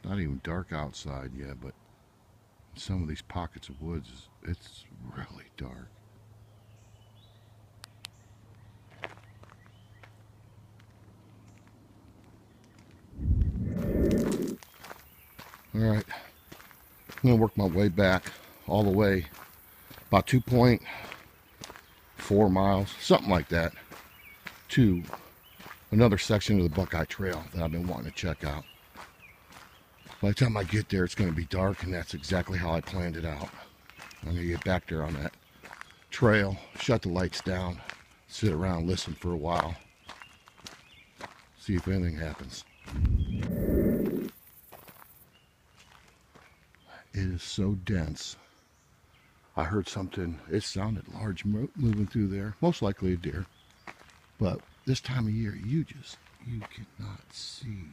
Not even dark outside yet, but some of these pockets of woods, it's really dark. All right, I'm gonna work my way back all the way, about 2.4 miles, something like that, to another section of the Buckeye Trail that I've been wanting to check out. By the time I get there, it's going to be dark, and that's exactly how I planned it out. I'm going to get back there on that trail, shut the lights down, sit around, listen for a while, see if anything happens. It is so dense. I heard something, it sounded large moving through there, most likely a deer. But this time of year, you cannot see.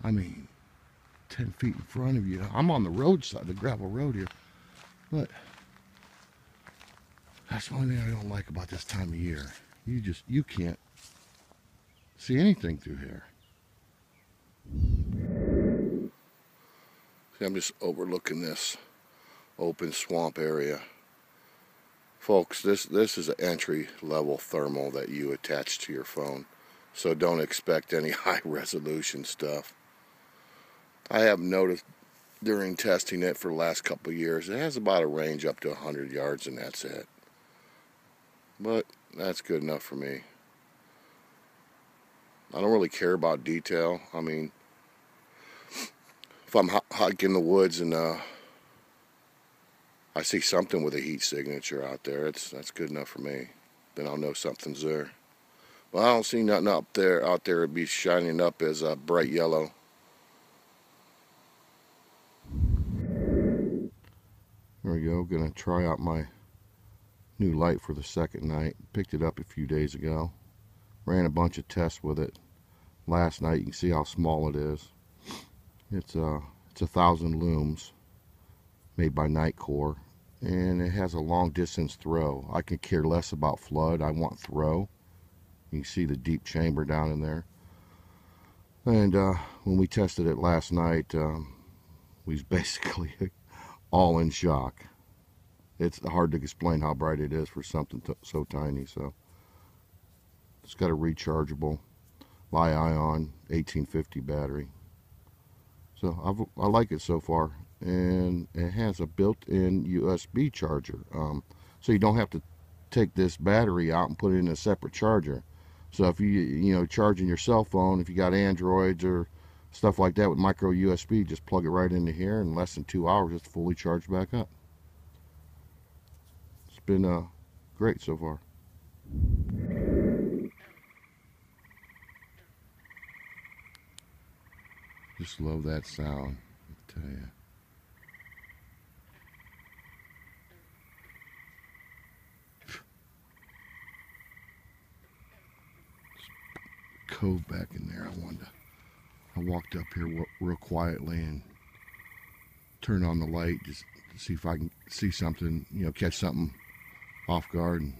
I mean, 10 feet in front of you. I'm on the roadside, the gravel road here. But that's the only thing I don't like about this time of year. You can't see anything through here. See, I'm just overlooking this open swamp area. Folks, this is an entry level thermal that you attach to your phone. So don't expect any high resolution stuff. I have noticed during testing it for the last couple of years, it has about a range up to 100 yards, and that's it. But that's good enough for me. I don't really care about detail. I mean, if I'm hiking the woods and I see something with a heat signature out there, that's good enough for me. Then I'll know something's there. Well, I don't see nothing out there it'd be shining up as a bright yellow. There we go. Gonna try out my new light for the second night. Picked it up a few days ago. Ran a bunch of tests with it last night. You can see how small it is. It's 1,000 looms, made by Nightcore, and it has a long distance throw. I can care less about flood. I want throw. You can see the deep chamber down in there. And when we tested it last night, we was basically all in shock. It's hard to explain how bright it is for something so tiny. So it's got a rechargeable Li-ion 1850 battery. So I like it so far, and it has a built-in USB charger. So you don't have to take this battery out and put it in a separate charger. So if you charging your cell phone, if you got Androids or stuff like that with micro USB, just plug it right into here. In less than 2 hours, it's fully charged back up. It's been great so far. Just love that sound, I tell you. Cove back in there. I walked up here real quietly and turned on the light just to see if I can see something, catch something off guard,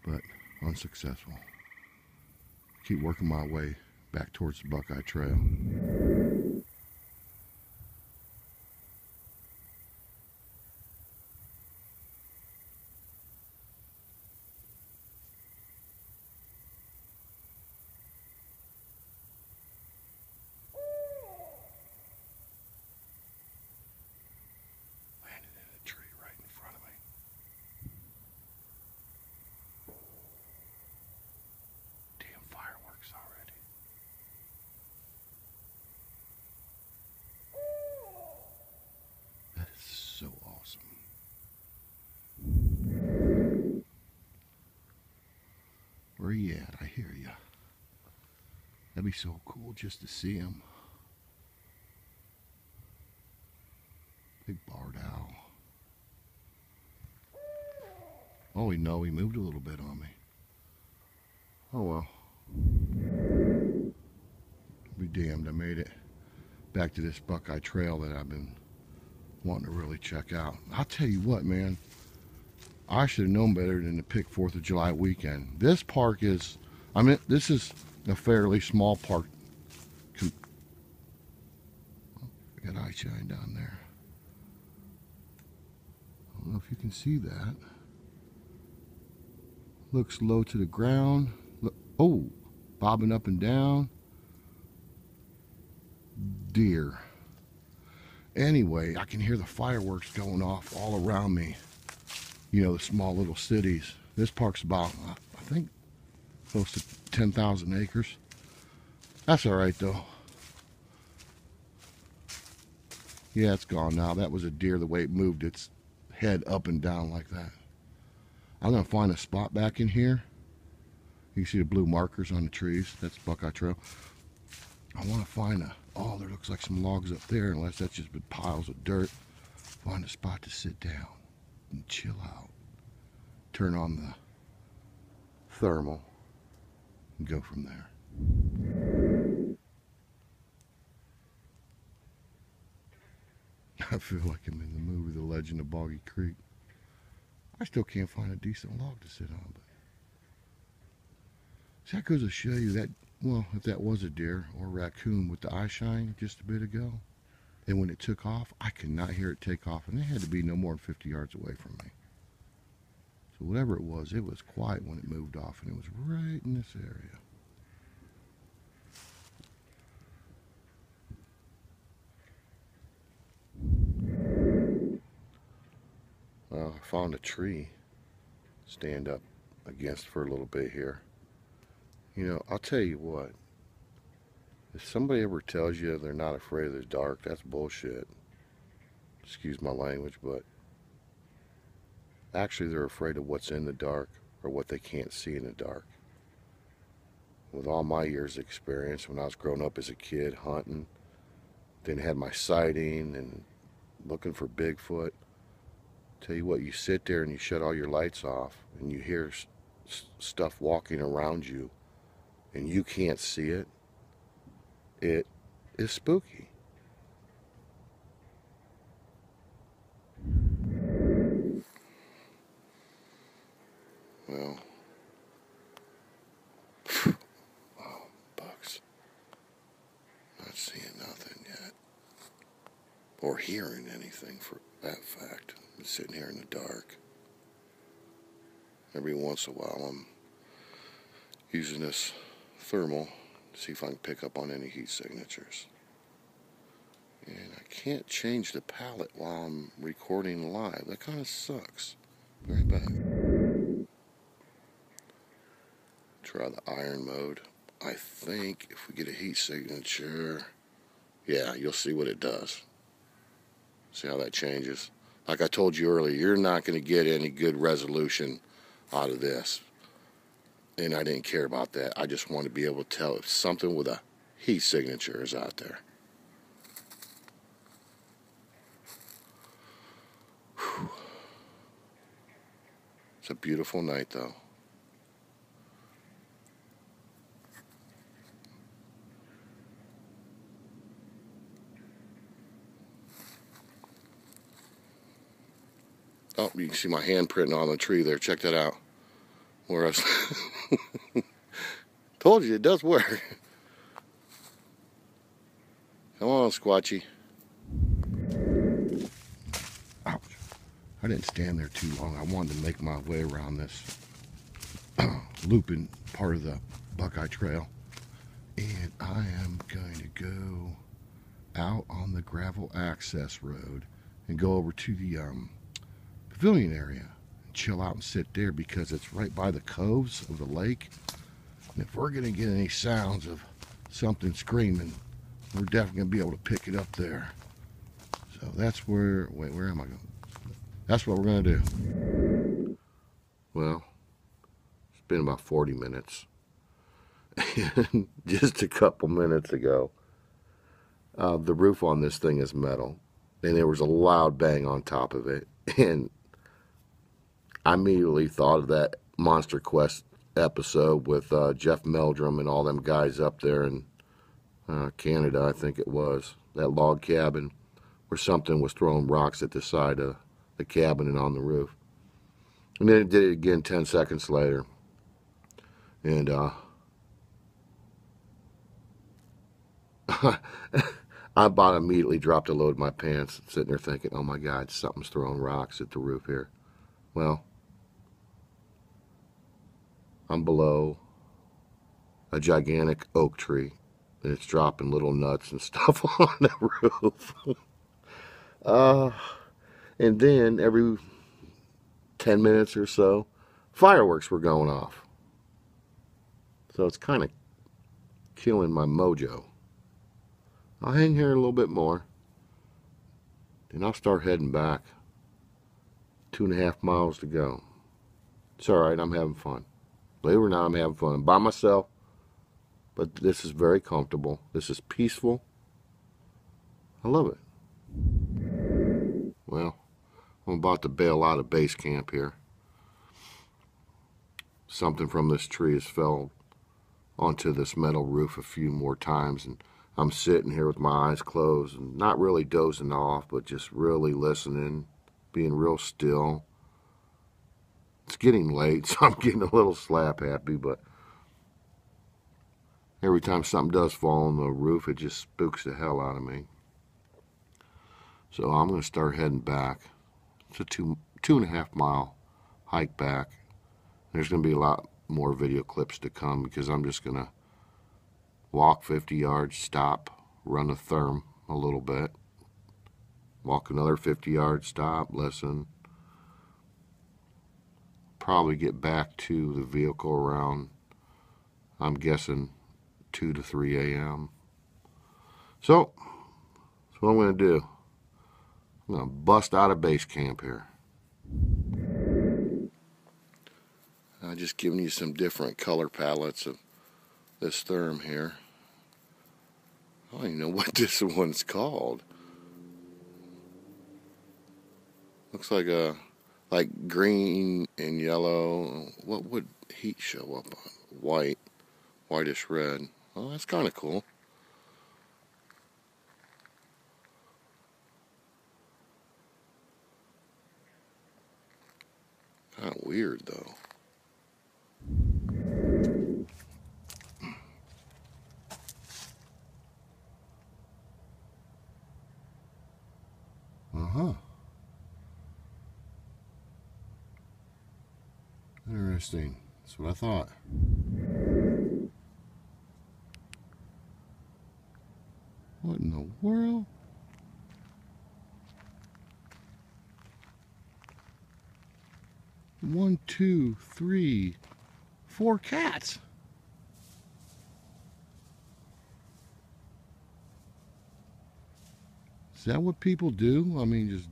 but unsuccessful. Keep working my way back towards the Buckeye Trail. Landed in a tree right in front of me. Damn fireworks already. That is so awesome. Where you at? I hear you. That'd be so cool just to see him. Big barred owl. Oh, he moved a little bit on me. Oh well. Be damned, I made it back to this Buckeye Trail that I've been wanting to really check out. I'll tell you what, man. I should have known better than to pick 4th of July weekend. This park is, this is a fairly small park Got Eyeshine down there. I don't know if you can see that. Looks low to the ground. Look, oh, bobbing up and down. Deer. Anyway, I can hear the fireworks going off all around me. You know, the small little cities. This park's about, I think, close to 10,000 acres. That's all right, though. Yeah, it's gone now. That was a deer, the way it moved its head up and down like that. I'm going to find a spot back in here. You can see the blue markers on the trees. That's Buckeye Trail. I want to find a, oh, there looks like some logs up there, unless that's just been piles of dirt. Find a spot to sit down and chill out. Turn on the thermal and go from there. I feel like I'm in the movie The Legend of Boggy Creek. I still can't find a decent log to sit on, but see, that goes to show you that, well, if that was a deer or a raccoon with the Eyeshine just a bit ago, and when it took off, I could not hear it take off, and it had to be no more than 50 yards away from me. So whatever it was quiet when it moved off, and it was right in this area. I found a tree stand up against for a little bit here. You know, I'll tell you what, if somebody ever tells you they're not afraid of the dark, that's bullshit. Excuse my language, but actually they're afraid of what's in the dark or what they can't see in the dark. With all my years of experience, when I was growing up as a kid hunting, then had my sighting and looking for Bigfoot, tell you what, you sit there and you shut all your lights off and you hear stuff walking around you and you can't see it, it is spooky. Well, wow, bucks. Not seeing nothing yet. Or hearing anything for that fact. I'm sitting here in the dark. Every once in a while I'm using this thermal to see if I can pick up on any heat signatures. And I can't change the palette while I'm recording live. That kind of sucks. Very bad. Try the iron mode. I think if we get a heat signature, yeah, you'll see what it does. See how that changes? Like I told you earlier, you're not going to get any good resolution out of this. And I didn't care about that. I just want to be able to tell if something with a heat signature is out there. Whew. It's a beautiful night, though. Oh, you can see my handprint on the tree there. Check that out. Where I was told you it does work. Come on, Squatchy. Ouch. I didn't stand there too long. I wanted to make my way around this looping part of the Buckeye Trail. And I am going to go out on the gravel access road and go over to the pavilion area and chill out and sit there because it's right by the coves of the lake. And if we're going to get any sounds of something screaming, we're definitely going to be able to pick it up there. So that's where, wait, where am I going? That's what we're going to do. Well, it's been about 40 minutes. And just a couple minutes ago, the roof on this thing is metal. And there was a loud bang on top of it. And I immediately thought of that Monster Quest episode with Jeff Meldrum and all them guys up there in Canada, I think it was. That log cabin where something was throwing rocks at the side of the cabin and on the roof. And then it did it again 10 seconds later. And I about immediately dropped a load in my pants, sitting there thinking, oh my God, something's throwing rocks at the roof here. Well, I'm below a gigantic oak tree, and it's dropping little nuts and stuff on the roof. And then every 10 minutes or so, fireworks were going off. So it's kind of killing my mojo. I'll hang here a little bit more, and I'll start heading back. 2.5 miles to go. It's all right, I'm having fun. Believe it or not, I'm having fun. I'm by myself, but this is very comfortable. This is peaceful. I love it. Well, I'm about to bail out of base camp here. Something from this tree has fell onto this metal roof a few more times, and I'm sitting here with my eyes closed and not really dozing off, but just really listening, being real still. It's getting late, so I'm getting a little slap happy, but every time something does fall on the roof, it just spooks the hell out of me. So I'm going to start heading back. It's a 2.5 mile hike back. There's going to be a lot more video clips to come because I'm just going to walk 50 yards, stop, run a therm a little bit, walk another 50 yards, stop, listen. Probably get back to the vehicle around, I'm guessing, 2 to 3 a.m. So, that's what I'm going to do. I'm going to bust out of base camp here. I'm just giving you some different color palettes of this therm here. I don't even know what this one's called. Looks like green and yellow. What would heat show up on? White, whitish red. Oh, that's kind of cool. Kind of weird though. Interesting. That's what I thought. What in the world? One, two, three, 4 cats. Is that what people do? I mean, just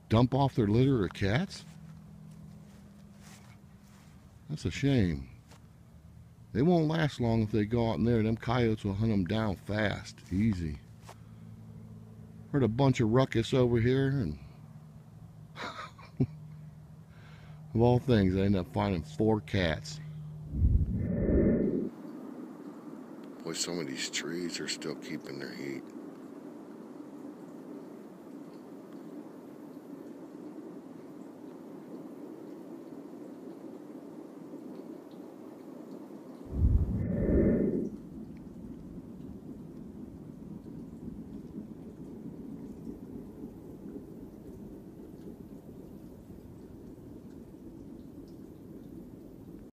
dump off their litter of cats? That's a shame. They won't last long if they go out in there. Them coyotes will hunt them down fast, easy. Heard a bunch of ruckus over here, and of all things, I ended up finding 4 cats. Boy, some of these trees are still keeping their heat.